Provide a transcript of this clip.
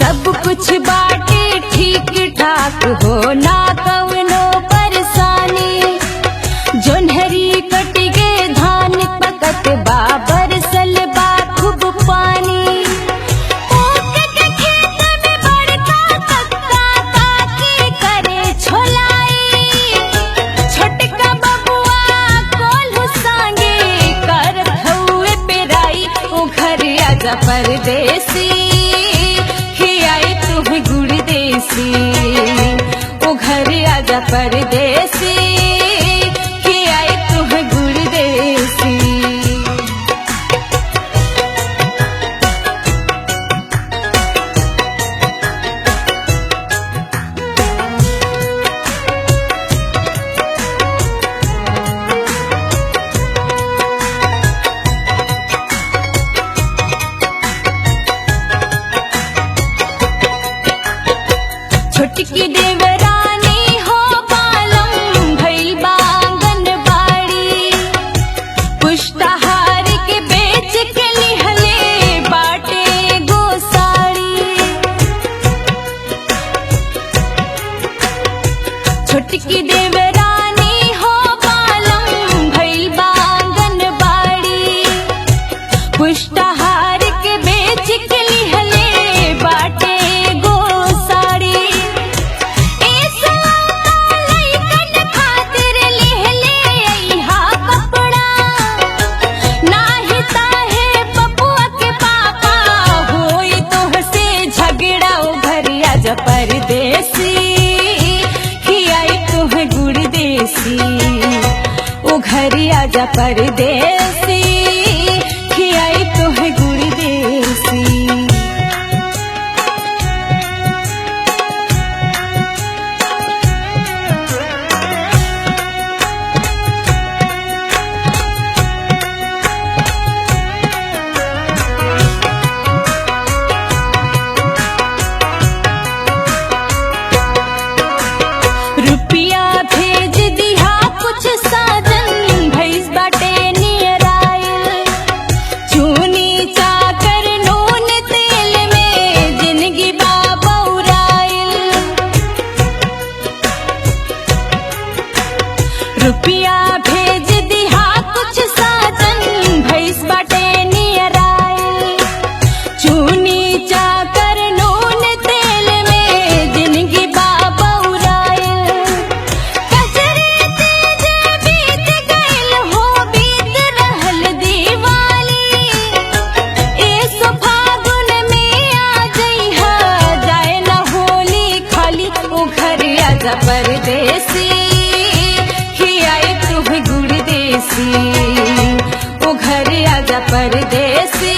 सब कुछ बाटे ठीक ठाक हो ना कवनो परेशानी। जोन्हरी कट गे धान पकत बाबर सलबा खूब पानी। ओके के खेत में बड़का कक्का काकी करे छोलाई। छोटका बबुआ कोल्हू सांगे करत हउए पेराई। ओ घर आजा परदेसी खियाई तुम्हें गुड़ देसी। ओ घर आजा परदेसी खियाई तुम्हें गुड़ देसी। छोटकी देवरानी हो बालम भइल बांगन बाड़ी। पुष्टाहार के बेच के लिहले बाटे गोसाड़ी। छोटकी देवरानी हो बालम भइल बांगन बाड़ी। पुष्टाहार के बेच के लिहले बाटे गोसाड़ी। परदेसी खियाई तुम्हें गुड़ देसी। ओ घर आजा परदेसी खियाई तुम्हें गुड़ देसी। रुपिया भेज दिहा कुछ साजन भैस बाटे नियर आइल। चूनी चाकर नून तेल में जिंदगी बाबौराइल। रुपिया भेज दिहा कुछ साजन भैस बाटे नियर आइल। चूनी चाकर नून तेल में जिंदगी बाबौराइल। कजरी तीज बीत गइल हो बीत रहल दिवाली। एसो फागुन में आ जइहा जाए न होली खाली। ओ घर आजा परदेसी खियाई तुम्हें गुड़ देसी। ओ घर आजा परदेसी